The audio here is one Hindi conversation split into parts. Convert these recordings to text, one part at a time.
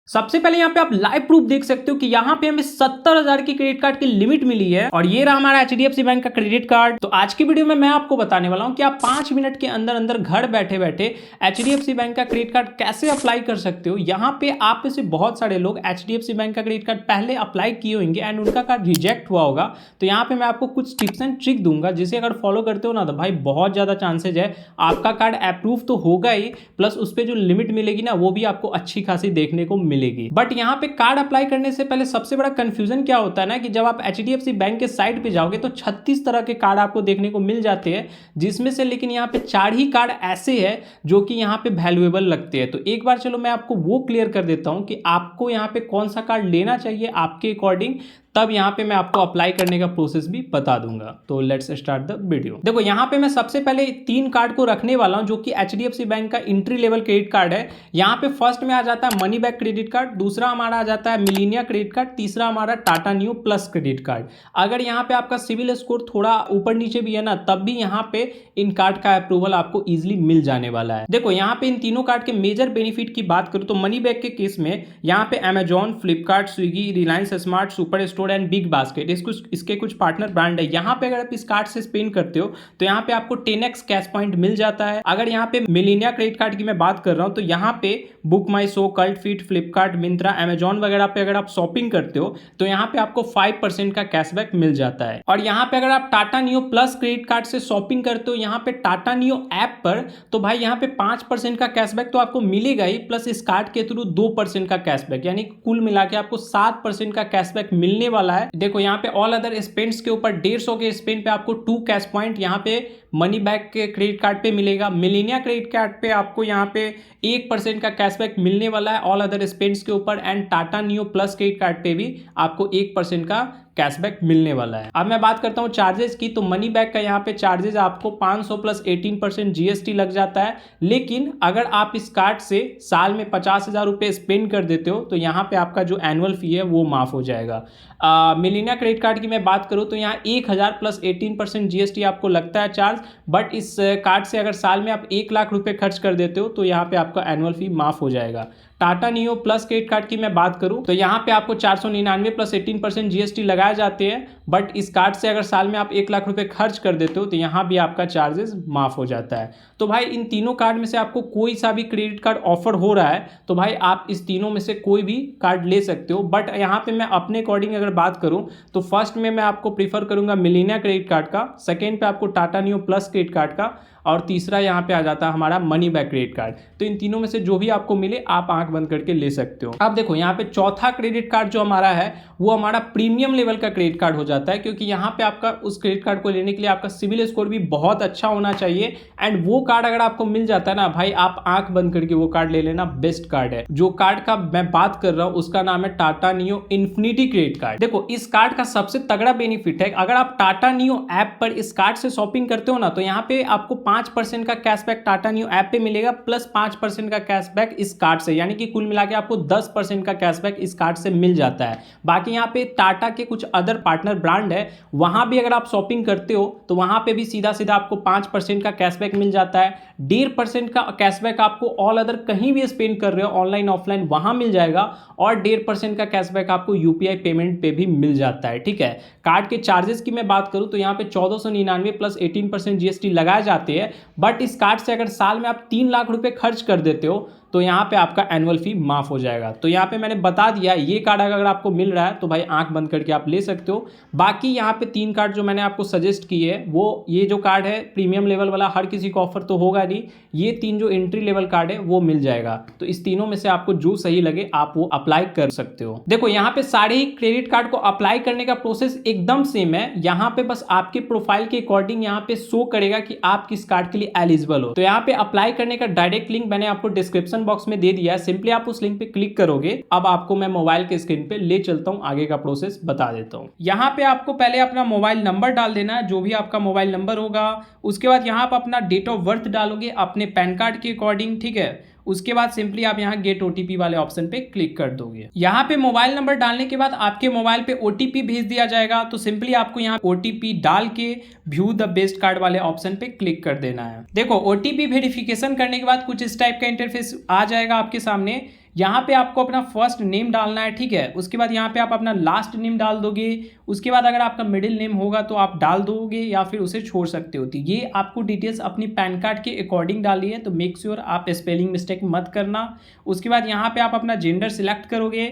सबसे पहले यहाँ पे आप लाइव प्रूफ देख सकते हो कि यहाँ पे हमें 70,000 की क्रेडिट कार्ड की लिमिट मिली है और ये रहा हमारा HDFC बैंक का क्रेडिट कार्ड। तो आज की वीडियो में मैं आपको बताने वाला हूँ कि आप 5 मिनट के अंदर अंदर घर बैठे बैठे HDFC बैंक का क्रेडिट कार्ड कैसे अप्लाई कर सकते हो। यहाँ पे आप में से बहुत सारे लोग HDFC बैंक का क्रेडिट कार्ड पहले अप्लाई किए होंगे एंड उनका कार्ड रिजेक्ट हुआ होगा। तो यहाँ पे मैं आपको कुछ टिप्स एंड ट्रिक दूंगा जिसे अगर फॉलो करते हो ना तो भाई बहुत ज्यादा चांसेज है आपका कार्ड अप्रूव तो होगा ही, प्लस उस पर जो लिमिट मिलेगी ना वो भी आपको अच्छी खासी देखने को मिलेगी। बट यहाँ पे कार्ड अप्लाई करने से पहले सबसे बड़ा कंफ्यूजन क्या होता है ना कि जब आप HDFC बैंक के साइट पे जाओगे तो 36 तरह के कार्ड आपको देखने को मिल जाते हैं, जिसमें से लेकिन यहाँ पे 4 ही कार्ड ऐसे हैं जो कि यहाँ पे वैल्यूएबल लगते हैं। तो एक बार चलो मैं आपको वो क्लियर कर देता हूँ कि आपको यहाँ पे कौन सा कार्ड लेना चाहिए आपके अकॉर्डिंग, तब यहाँ पे मैं आपको अप्लाई करने का प्रोसेस भी बता दूंगा। तो लेट्स स्टार्ट द वीडियो। देखो यहाँ पे मैं सबसे पहले 3 कार्ड को रखने वाला हूँ जो कि HDFC बैंक का एंट्री लेवल क्रेडिट कार्ड है। यहाँ पे फर्स्ट में आ जाता है मनी बैक क्रेडिट कार्ड, दूसरा हमारा आ जाता है मिलीनिया क्रेडिट कार्ड, तीसरा हमारा Tata new plus credit card. अगर यहाँ पे आपका सिविल स्कोर थोड़ा ऊपर नीचे भी है ना तब भी यहाँ पे इन कार्ड का अप्रूवल आपको इजिली मिल जाने वाला है। देखो यहाँ पे इन तीनों कार्ड के मेजर बेनिफिट की बात करूँ तो मनी बैक के केस में यहाँ पे Amazon, Flipkart, Swiggy, Reliance smart, super store and big basket इसके कुछ पार्टनर ब्रांड है। यहाँ पे अगर आप इस कार्ड से स्पेंड करते हो तो यहाँ पे आपको 10x कैश पॉइंट मिल जाता है। अगर यहाँ पे मिलीनिया क्रेडिट कार्ड की मैं बात कर रहा हूँ तो यहाँ पे Book My Show, Cult Fit, Flipkart, Myntra, Amazon वगैरह पे अगर आप शॉपिंग करते हो तो यहाँ पे आपको 5% का कैशबैक मिल जाता है। और यहाँ पे अगर आप Tata neo plus credit card से शॉपिंग करते हो यहाँ पे टाटा नियो ऐप पर तो भाई यहाँ पे 5% का कैशबैक तो आपको मिलेगा ही, प्लस इस कार्ड के थ्रू 2% का कैशबैक, यानी कुल मिला के आपको 7% का कैशबैक मिलने वाला है। देखो यहाँ पे ऑल अदर स्पेंड्स के ऊपर 150 के स्पेंड पे आपको 2 कैश पॉइंट यहाँ पे मनी बैक के क्रेडिट कार्ड पे मिलेगा। मिलीनिया क्रेडिट कार्ड पे आपको यहाँ पे 1% का कैशबैक मिलने वाला है ऑल अदर स्पेंड्स के ऊपर, and Tata neo plus credit card पे भी आपको 1% का कैशबैक मिलने वाला है। अब मैं बात करता हूँ चार्जेस की, तो मनी बैक का यहाँ पे चार्जेस आपको 500 प्लस 18% GST लग जाता है। लेकिन अगर आप इस कार्ड से साल में 50,000 रुपये स्पेंड कर देते हो तो यहाँ पे आपका जो एनुअल फी है वो माफ हो जाएगा। मिलीनिया क्रेडिट कार्ड की मैं बात करूँ तो यहाँ 1,000 प्लस 18% GST आपको लगता है चार्ज, बट इस कार्ड से अगर साल में आप 1 लाख रुपये खर्च कर देते हो तो यहाँ पे आपका एनुअल फी माफ हो जाएगा। Tata neo plus credit card की मैं बात करूं तो यहाँ पे आपको 499 प्लस 18% GST लगाए जाते हैं, बट इस कार्ड से अगर साल में आप 1 लाख रुपए खर्च कर देते हो तो यहाँ भी आपका चार्जेस माफ हो जाता है। तो भाई इन तीनों कार्ड में से आपको कोई सा भी क्रेडिट कार्ड ऑफर हो रहा है तो भाई आप इस तीनों में से कोई भी कार्ड ले सकते हो। बट यहाँ पे मैं अपने अकॉर्डिंग अगर बात करूँ तो फर्स्ट में मैं आपको प्रीफर करूँगा मिलीनिया क्रेडिट कार्ड का, सेकेंड पे आपको Tata neo plus credit card का, और तीसरा यहाँ पे आ जाता है हमारा मनी बैक क्रेडिट कार्ड। तो इन तीनों में से जो भी आपको मिले आप आंख बंद करके ले सकते हो। अब देखो यहाँ पे चौथा क्रेडिट कार्ड जो हमारा है वो हमारा प्रीमियम लेवल का क्रेडिट कार्ड हो जाता है, क्योंकि यहाँ पे आपका उस क्रेडिट कार्ड को लेने के लिए आपका सिविल स्कोर भी बहुत अच्छा होना चाहिए। एंड वो कार्ड अगर आपको मिल जाता है ना भाई आप आंख बंद करके वो कार्ड ले लेना, बेस्ट कार्ड है। जो कार्ड का मैं बात कर रहा हूँ उसका नाम है Tata neo infinity credit card. देखो इस कार्ड का सबसे तगड़ा बेनिफिट है, अगर आप टाटा नियो ऐप पर इस कार्ड से शॉपिंग करते हो ना तो यहाँ पे आपको 5% का कैशबैक टाटा न्यू ऐप पे मिलेगा, प्लस 5% का कैशबैक इस कार्ड से, यानी कि कुल मिला के आपको 10% का कैशबैक इस कार्ड से मिल जाता है। बाकी यहाँ पे टाटा के कुछ अदर पार्टनर ब्रांड है वहां भी अगर आप शॉपिंग करते हो तो वहां पे भी सीधा सीधा आपको 5% का कैशबैक मिल जाता है। 1.5% का कैशबैक आपको ऑल अदर कहीं भी स्पेंड कर रहे हो ऑनलाइन ऑफलाइन वहां मिल जाएगा, और 1.5% का कैशबैक आपको UPI पेमेंट पे भी मिल जाता है। ठीक है, कार्ड के चार्जेस की मैं बात करूं तो यहाँ पे 1499 प्लस 18% GST लगाए जाते हैं, बट इस कार्ड से अगर साल में आप 3 लाख रुपए खर्च कर देते हो तो यहाँ पे आपका एनुअल फी माफ हो जाएगा। तो यहाँ पे मैंने बता दिया ये कार्ड अगर आपको मिल रहा है तो भाई आंख बंद करके आप ले सकते हो। बाकी यहाँ पे 3 कार्ड जो मैंने आपको सजेस्ट किए है वो ये जो कार्ड है प्रीमियम लेवल वाला हर किसी को ऑफर तो होगा नहीं, ये 3 जो एंट्री लेवल कार्ड है वो मिल जाएगा। तो इस तीनों में से आपको जो सही लगे आप वो अप्लाई कर सकते हो। देखो यहाँ पे सारे ही क्रेडिट कार्ड को अप्लाई करने का प्रोसेस एकदम सेम है। यहाँ पे बस आपके प्रोफाइल के अकॉर्डिंग यहाँ पे शो करेगा कि आप किस कार्ड के लिए एलिजिबल हो। तो यहाँ पे अप्लाई करने का डायरेक्ट लिंक मैंने आपको डिस्क्रिप्शन बॉक्स में दे दिया है, सिंपली आप उस लिंक पे क्लिक करोगे। अब आपको मैं मोबाइल के स्क्रीन पे ले चलता हूं, आगे का प्रोसेस बता देता हूं। यहाँ पे आपको पहले अपना मोबाइल नंबर डाल देना है, जो भी आपका मोबाइल नंबर होगा। उसके बाद यहाँ पे अपना डेट ऑफ बर्थ डालोगे अपने पैन कार्ड के अकॉर्डिंग। ठीक है, उसके बाद सिंपली आप यहाँ गेट OTP वाले ऑप्शन पे क्लिक कर दोगे। यहाँ पे मोबाइल नंबर डालने के बाद आपके मोबाइल पे OTP भेज दिया जाएगा, तो सिंपली आपको यहाँ OTP डाल के व्यू द बेस्ट कार्ड वाले ऑप्शन पे क्लिक कर देना है। देखो OTP वेरिफिकेशन करने के बाद कुछ इस टाइप का इंटरफेस आ जाएगा आपके सामने। यहाँ पे आपको अपना फर्स्ट नेम डालना है, ठीक है। उसके बाद यहाँ पे आप अपना लास्ट नेम डाल दोगे। उसके बाद अगर आपका मिडिल नेम होगा तो आप डाल दोगे या फिर उसे छोड़ सकते हो। तो ये आपको डिटेल्स अपनी पैन कार्ड के अकॉर्डिंग डाली है, तो मेक श्योर आप स्पेलिंग मिस्टेक मत करना। उसके बाद यहाँ पे आप अपना जेंडर सिलेक्ट करोगे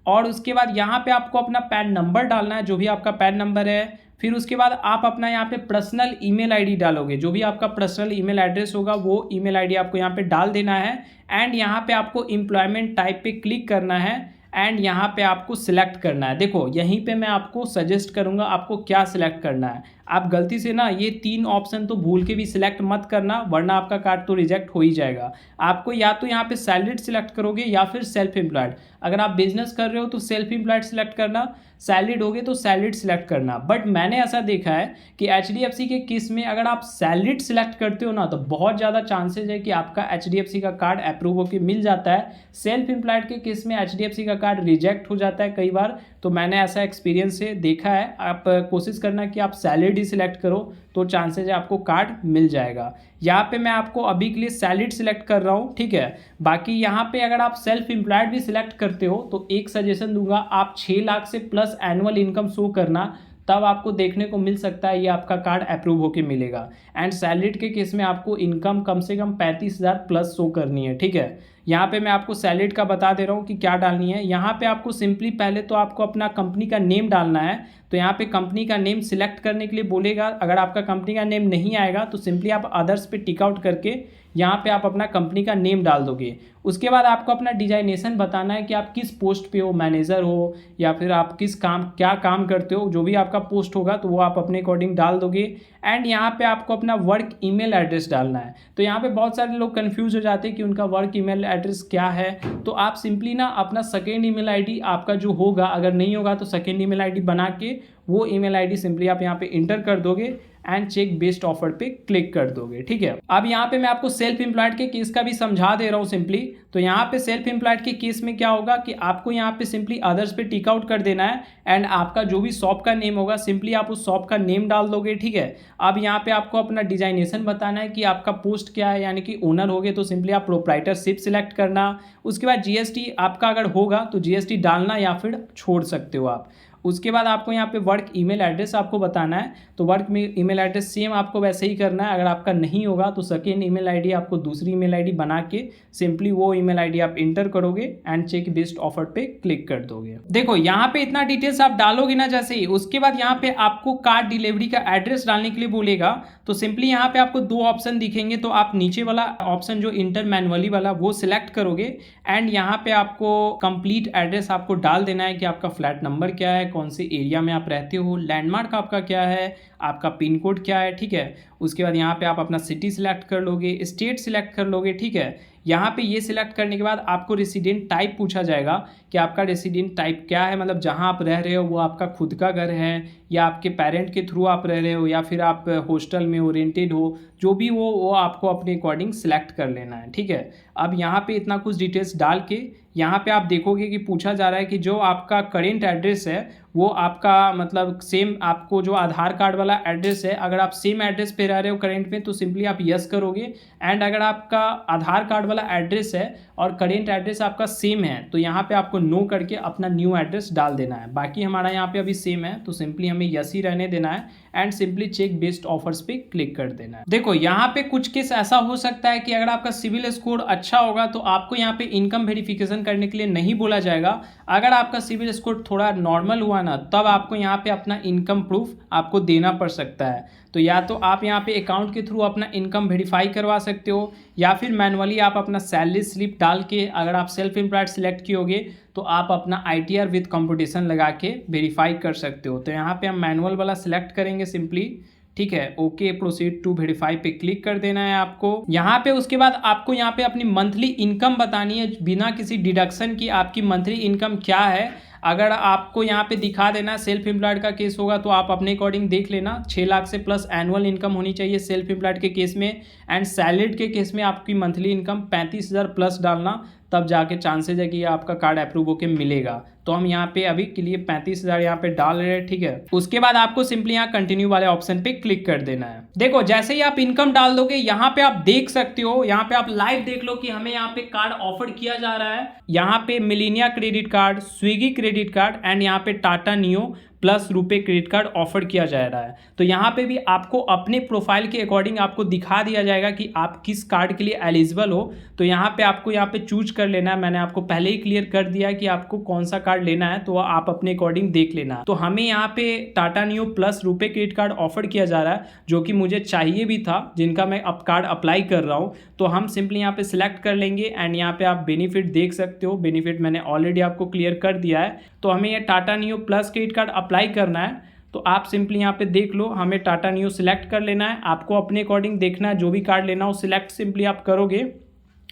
और उसके बाद यहाँ पे आपको अपना पैन नंबर डालना है, जो भी आपका पैन नंबर है। फिर उसके बाद आप अपना यहाँ पे पर्सनल ईमेल आईडी डालोगे, जो भी आपका पर्सनल ईमेल एड्रेस होगा वो ईमेल आईडी आपको यहाँ पे डाल देना है। एंड यहाँ पे आपको एम्प्लॉयमेंट टाइप पे क्लिक करना है एंड यहाँ पे आपको सिलेक्ट करना है। देखो यहीं पे मैं आपको सजेस्ट करूँगा आपको क्या सिलेक्ट करना है। आप गलती से ना ये 3 ऑप्शन तो भूल के भी सिलेक्ट मत करना, वरना आपका कार्ड तो रिजेक्ट हो ही जाएगा। आपको या तो यहाँ पे सैलरीड सिलेक्ट करोगे या फिर सेल्फ एम्प्लॉयड। अगर आप बिजनेस कर रहे हो तो सेल्फ एम्प्लॉयड सिलेक्ट करना, सैलरीड होगे तो सैलरीड सिलेक्ट करना। बट मैंने ऐसा देखा है कि HDFC के केस में अगर आप सैलरीड सिलेक्ट करते हो ना तो बहुत ज़्यादा चांसेज है कि आपका HDFC का कार्ड अप्रूव होकर मिल जाता है। सेल्फ एम्प्लॉयड के केस में HDFC का कार्ड रिजेक्ट हो जाता है कई बार, तो मैंने ऐसा एक्सपीरियंस से देखा है। आप कोशिश करना कि आप सैलरीड ही सिलेक्ट करो तो चांसेज है आपको कार्ड मिल जाएगा। यहाँ पे मैं आपको अभी के लिए सैलरीड सिलेक्ट कर रहा हूँ, ठीक है। बाकी यहाँ पे अगर आप सेल्फ एम्प्लॉयड भी सिलेक्ट करते हो तो एक सजेशन दूंगा, आप 6 लाख से प्लस एनुअल इनकम शो करना, तब आपको देखने को मिल सकता है ये आपका कार्ड अप्रूव होके मिलेगा। एंड सैलरीड के केस में आपको इनकम कम से कम 35,000 प्लस शो करनी है, ठीक है। यहाँ पे मैं आपको सैलरीड का बता दे रहा हूँ कि क्या डालनी है। यहाँ पे आपको सिंपली पहले तो आपको अपना कंपनी का नेम डालना है। तो यहाँ पे कंपनी का नेम सिलेक्ट करने के लिए बोलेगा। अगर आपका कंपनी का नेम नहीं आएगा तो सिंपली आप अदर्स पे टिक आउट करके यहाँ पे आप अपना कंपनी का नेम डाल दोगे। उसके बाद आपको अपना डिजाइनेशन बताना है कि आप किस पोस्ट पे हो, मैनेजर हो या फिर आप क्या काम करते हो, जो भी आपका पोस्ट होगा तो वो आप अपने अकॉर्डिंग डाल दोगे। एंड यहाँ पे आपको अपना वर्क ईमेल एड्रेस डालना है। तो यहाँ पे बहुत सारे लोग कंफ्यूज हो जाते हैं कि उनका वर्क ईमेल एड्रेस क्या है। तो आप सिंपली ना अपना सेकेंड ईमेल आईडी आपका जो होगा, अगर नहीं होगा तो सेकेंड ईमेल आईडी बना के वो ईमेल आईडी सिंपली आप यहाँ पे इंटर कर दोगे एंड चेक बेस्ट ऑफर पे क्लिक कर दोगे, ठीक है। अब यहाँ पे मैं आपको सेल्फ एम्प्लॉयड के केस का भी समझा दे रहा हूँ सिंपली। तो यहाँ पे सेल्फ एम्प्लॉयड के केस में क्या होगा कि आपको यहाँ पे सिंपली अदर्स पे टिक आउट कर देना है एंड आपका जो भी शॉप का नेम होगा सिंपली आप उस शॉप का नेम डाल दोगे, ठीक है। अब यहाँ पे आपको अपना डिजाइनेशन बताना है कि आपका पोस्ट क्या है, यानी कि ओनर होगे तो सिंपली आप प्रोप्राइटरशिप सिलेक्ट करना। उसके बाद GST आपका अगर होगा तो GST डालना या फिर छोड़ सकते हो आप। उसके बाद आपको यहाँ पे वर्क ईमेल एड्रेस आपको बताना है। तो वर्क ईमेल एड्रेस सेम आपको वैसे ही करना है। अगर आपका नहीं होगा तो सेकेंड ईमेल आईडी आपको दूसरी ईमेल आईडी बना के सिंपली वो ईमेल आईडी आप इंटर करोगे एंड चेक बेस्ट ऑफर पे क्लिक कर दोगे। देखो यहाँ पे इतना डिटेल्स आप डालोगे ना जैसे ही, उसके बाद यहाँ पे आपको कार्ड डिलीवरी का एड्रेस डालने के लिए बोलेगा। तो सिंपली यहाँ पे आपको 2 ऑप्शन दिखेंगे, तो आप नीचे वाला ऑप्शन जो इंटर मैनुअली वाला वो सिलेक्ट करोगे एंड यहाँ पे आपको कंप्लीट एड्रेस आपको डाल देना है कि आपका फ्लैट नंबर क्या है, कौन से एरिया में आप रहते हो, लैंडमार्क आपका क्या है, आपका पिन कोड क्या है, ठीक है। उसके बाद यहाँ पे आप अपना सिटी सिलेक्ट कर लोगे, स्टेट सिलेक्ट कर लोगे, ठीक है। यहाँ पे ये सिलेक्ट करने के बाद आपको रेसिडेंट टाइप पूछा जाएगा कि आपका रेसिडेंट टाइप क्या है, मतलब जहाँ आप रह रहे हो वो आपका खुद का घर है या आपके पेरेंट के थ्रू आप रह रहे हो या फिर आप हॉस्टल में हो, रेंटेड हो, जो भी वो आपको अपने अकॉर्डिंग सिलेक्ट कर लेना है, ठीक है। अब यहाँ पे इतना कुछ डिटेल्स डाल के यहाँ पे आप देखोगे कि पूछा जा रहा है कि जो आपका करेंट एड्रेस है वो आपका मतलब सेम आपको जो आधार कार्ड वाला एड्रेस है, अगर आप सेम एड्रेस पे रह रहे हो करेंट में तो सिंपली आप यस करोगे। एंड अगर आपका आधार कार्ड वाला एड्रेस है और करेंट एड्रेस आपका सेम है तो यहाँ पे आपको नो करके अपना न्यू एड्रेस डाल देना है। बाकी हमारा यहाँ पे अभी सेम है तो सिंपली हमें यस ही रहने देना है and simply check best offers पे क्लिक कर देना है। देखो यहाँ पे कुछ केस ऐसा हो सकता है कि अगर आपका सिविल स्कोर अच्छा होगा तो आपको यहाँ पे इनकम वेरिफिकेशन करने के लिए नहीं बोला जाएगा। अगर आपका सिविल स्कोर थोड़ा नॉर्मल हुआ ना तब आपको यहाँ पे अपना इनकम प्रूफ आपको देना पड़ सकता है। तो या तो आप यहाँ पे अकाउंट के थ्रू अपना इनकम वेरीफाई करवा सकते हो या फिर मैनुअली आप अपना सैलरी स्लिप डाल के, अगर आप सेल्फ एम्प्लॉयड सिलेक्ट कियोगे तो आप अपना ITR विद कंपटीशन लगा के वेरीफाई कर सकते हो। तो यहाँ पे हम मैनुअल वाला सिलेक्ट करेंगे सिंपली, ठीक है। ओके प्रोसीड टू वेरीफाई पे क्लिक कर देना है आपको यहाँ पे। उसके बाद आपको यहाँ पे अपनी मंथली इनकम बतानी है बिना किसी डिडक्शन की, आपकी मंथली इनकम क्या है। अगर आपको यहाँ पे दिखा देना है, सेल्फ एम्प्लॉयड का केस होगा तो आप अपने अकॉर्डिंग देख लेना, 6 लाख से प्लस एनुअल इनकम होनी चाहिए सेल्फ एम्प्लॉयड के केस में। एंड सैलरीड के केस में आपकी मंथली इनकम 35,000 प्लस डालना, तब जाके चांसेज है कि आपका कार्ड अप्रूव होकर मिलेगा। तो हम यहाँ पे अभी के लिए 35,000 यहाँ पे डाल रहे हैं, ठीक है। उसके बाद आपको सिंपली यहाँ कंटिन्यू वाले ऑप्शन पे क्लिक कर देना है। देखो जैसे ही आप इनकम डाल दोगे यहाँ पे आप देख सकते हो, यहाँ पे आप लाइव देख लो कि हमें यहाँ पे कार्ड ऑफर किया जा रहा है। यहाँ पे Melania credit card, Swiggy credit card and यहाँ पे Tata neo plus RuPay credit card offer किया जा रहा है। तो यहाँ पे भी आपको अपने प्रोफाइल के अकॉर्डिंग आपको दिखा दिया जाएगा कि आप किस कार्ड के लिए एलिजिबल हो। तो यहाँ पे आपको यहाँ पे चूज कर लेना है। मैंने आपको पहले ही क्लियर कर दिया कि आपको कौन सा कार्ड लेना है, तो आप अपने अकॉर्डिंग देख लेना। तो हमें यहाँ पे Tata neo plus RuPay credit card offer किया जा रहा है, जो कि मुझे चाहिए भी था, जिनका मैं अब कार्ड अप्लाई कर रहा हूँ। तो हम सिंपली यहाँ पे सिलेक्ट कर लेंगे एंड यहाँ पे आप बेनिफिट देख सकते हो। बेनिफिट मैंने ऑलरेडी आपको क्लियर कर दिया है। तो हमें ये Tata neo plus credit card apply करना है। तो आप सिंपली यहाँ पे देख लो, हमें टाटा नियो सिलेक्ट कर लेना है। आपको अपने अकॉर्डिंग देखना है, जो भी कार्ड लेना हो सिलेक्ट सिंपली आप करोगे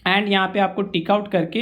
एंड यहाँ पे आपको टिक आउट करके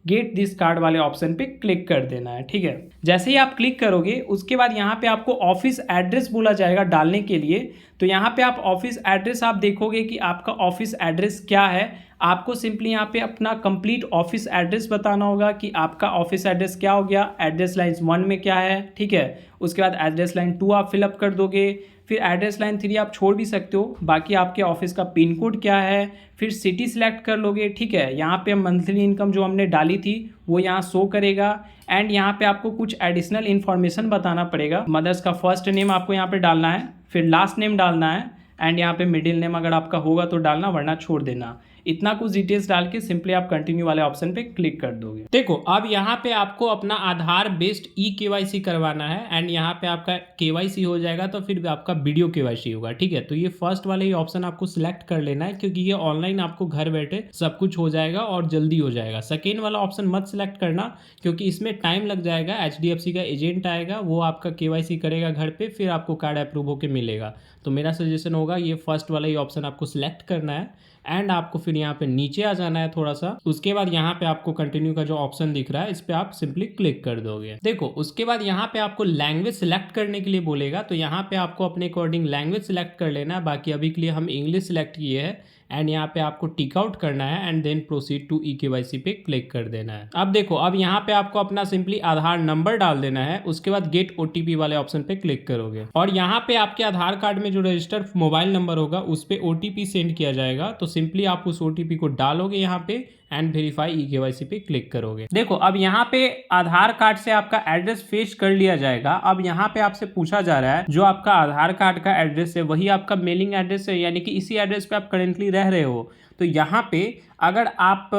गेट दिस कार्ड वाले ऑप्शन पे क्लिक कर देना है, ठीक है। जैसे ही आप क्लिक करोगे उसके बाद यहाँ पे आपको ऑफिस एड्रेस बोला जाएगा डालने के लिए। तो यहाँ पे आप ऑफिस एड्रेस आप देखोगे कि आपका ऑफिस एड्रेस क्या है। आपको सिंपली यहाँ पे अपना कंप्लीट ऑफिस एड्रेस बताना होगा कि आपका ऑफिस एड्रेस क्या हो गया, एड्रेस लाइन 1 में क्या है, ठीक है। उसके बाद एड्रेस लाइन 2 आप फिलअप कर दोगे, फिर एड्रेस लाइन 3 आप छोड़ भी सकते हो। बाकी आपके ऑफिस का पिन कोड क्या है, फिर सिटी सिलेक्ट कर लोगे, ठीक है। यहाँ पे मंथली इनकम जो हमने डाली थी वो यहाँ शो करेगा एंड यहाँ पे आपको कुछ एडिशनल इन्फॉर्मेशन बताना पड़ेगा। मदर्स का फर्स्ट नेम आपको यहाँ पे डालना है, फिर लास्ट नेम डालना है एंड यहाँ पे मिडिल नेम अगर आपका होगा तो डालना, वरना छोड़ देना। इतना कुछ डिटेल्स डाल के सिंपली आप कंटिन्यू वाले ऑप्शन पे क्लिक कर दोगे। देखो अब यहाँ पे आपको अपना आधार बेस्ड KYC करवाना है एंड यहाँ पे आपका KYC हो जाएगा तो फिर आपका वीडियो KYC होगा, ठीक है। तो ये फर्स्ट वाले ही ऑप्शन आपको सिलेक्ट कर लेना है, क्योंकि ये ऑनलाइन आपको घर बैठे सब कुछ हो जाएगा और जल्दी हो जाएगा। सेकेंड वाला ऑप्शन मत सिलेक्ट करना, क्योंकि इसमें टाइम लग जाएगा। HDFC का एजेंट आएगा, वो आपका KYC करेगा घर पे, फिर आपको कार्ड अप्रूव होकर मिलेगा। तो मेरा सजेशन होगा ये फर्स्ट वाला ही ऑप्शन आपको सिलेक्ट करना है एंड आपको फिर यहाँ पे नीचे आ जाना है थोड़ा सा। उसके बाद यहाँ पे आपको कंटिन्यू का जो ऑप्शन दिख रहा है इस पे आप सिंपली क्लिक कर दोगे। देखो उसके बाद यहाँ पे आपको लैंग्वेज सिलेक्ट करने के लिए बोलेगा, तो यहाँ पे आपको अपने अकॉर्डिंग लैंग्वेज सिलेक्ट कर लेना है। बाकी अभी के लिए हम इंग्लिश सिलेक्ट किए हैं एंड यहाँ पे आपको टिक आउट करना है and then proceed to KYC पे क्लिक कर देना है। अब देखो अब यहाँ पे आपको अपना सिंपली आधार नंबर डाल देना है। उसके बाद गेट OTP वाले ऑप्शन पे क्लिक करोगे और यहाँ पे आपके आधार कार्ड में जो रजिस्टर्ड मोबाइल नंबर होगा उस पे OTP सेंड किया जाएगा। तो सिंपली आप उस OTP को डालोगे यहाँ पे एंड वेरीफाई KYC पे क्लिक करोगे। देखो अब यहाँ पे आधार कार्ड से आपका एड्रेस फेच कर लिया जाएगा। अब यहाँ पे आपसे पूछा जा रहा है जो आपका आधार कार्ड का एड्रेस है वही आपका मेलिंग एड्रेस है, यानी कि इसी एड्रेस पे आप करेंटली रह रहे हो। तो यहाँ पे अगर आप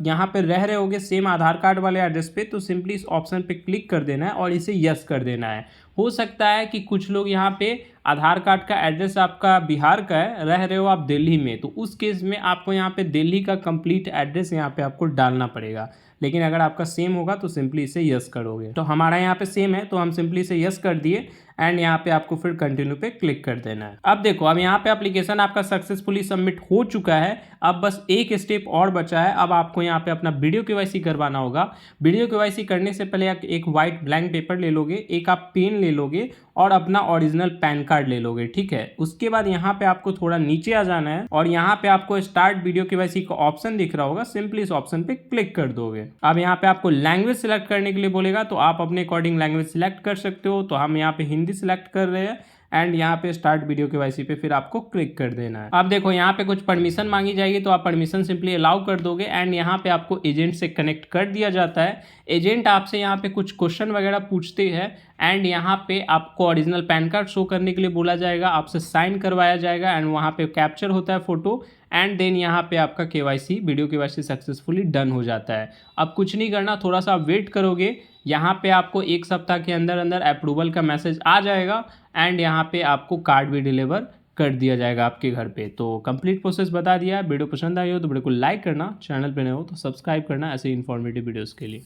यहाँ पे रह रहे होगे सेम आधार कार्ड वाले एड्रेस पे, तो सिंपली इस ऑप्शन पे क्लिक कर देना है और इसे यस कर देना है। हो सकता है कि कुछ लोग यहाँ पे आधार कार्ड का एड्रेस आपका बिहार का है, रह रहे हो आप दिल्ली में, तो उस केस में आपको यहाँ पे दिल्ली का कंप्लीट एड्रेस यहाँ पे आपको डालना पड़ेगा। लेकिन अगर आपका सेम होगा तो सिंपली इसे यस करोगे। तो हमारा यहाँ पे सेम है तो हम सिंपली इसे यस कर दिए एंड यहाँ पे आपको फिर कंटिन्यू पे क्लिक कर देना है। अब देखो अब यहाँ पे एप्लीकेशन आपका सक्सेसफुली सबमिट हो चुका है। अब बस एक स्टेप और बचा है। अब आपको यहाँ पे अपना वीडियो KYC करवाना होगा। वीडियो KYC करने से पहले आप एक वाइट ब्लैंक पेपर ले लोगे, एक आप पेन ले लोगे और अपना ओरिजिनल पैन कार्ड ले लोगे, ठीक है। उसके बाद यहाँ पे आपको थोड़ा नीचे आ जाना है और यहाँ पे आपको स्टार्ट वीडियो KYC का ऑप्शन दिख रहा होगा, सिंपली इस ऑप्शन पे क्लिक कर दोगे। अब यहाँ पे आपको लैंग्वेज सिलेक्ट करने के लिए बोलेगा, तो आप अपने अकॉर्डिंग लैंग्वेज सिलेक्ट कर सकते हो। तो हम यहाँ पे हिंदी सिलेक्ट कर रहे हैं एंड यहाँ पे स्टार्ट वीडियो KYC पे फिर आपको क्लिक कर देना है। अब देखो यहाँ पे कुछ परमिशन मांगी जाएगी, तो आप परमिशन सिंपली अलाउ कर दोगे एंड यहाँ पे आपको एजेंट से कनेक्ट कर दिया जाता है। एजेंट आपसे यहाँ पे कुछ क्वेश्चन वगैरह पूछते हैं एंड यहाँ पे आपको ओरिजिनल पैन कार्ड शो करने के लिए बोला जाएगा, आपसे साइन करवाया जाएगा एंड वहाँ पे कैप्चर होता है फोटो एंड देन यहाँ पे आपका KYC video KYC successfully done हो जाता है। अब कुछ नहीं करना, थोड़ा सा आप वेट करोगे। यहाँ पे आपको 1 सप्ताह के अंदर अंदर अप्रूवल का मैसेज आ जाएगा एंड यहाँ पे आपको कार्ड भी डिलीवर कर दिया जाएगा आपके घर पे। तो कंप्लीट प्रोसेस बता दिया। वीडियो पसंद आई हो तो वीडियो को लाइक करना, चैनल पे नए हो तो सब्सक्राइब करना ऐसे इन्फॉर्मेटिव वीडियोस के लिए।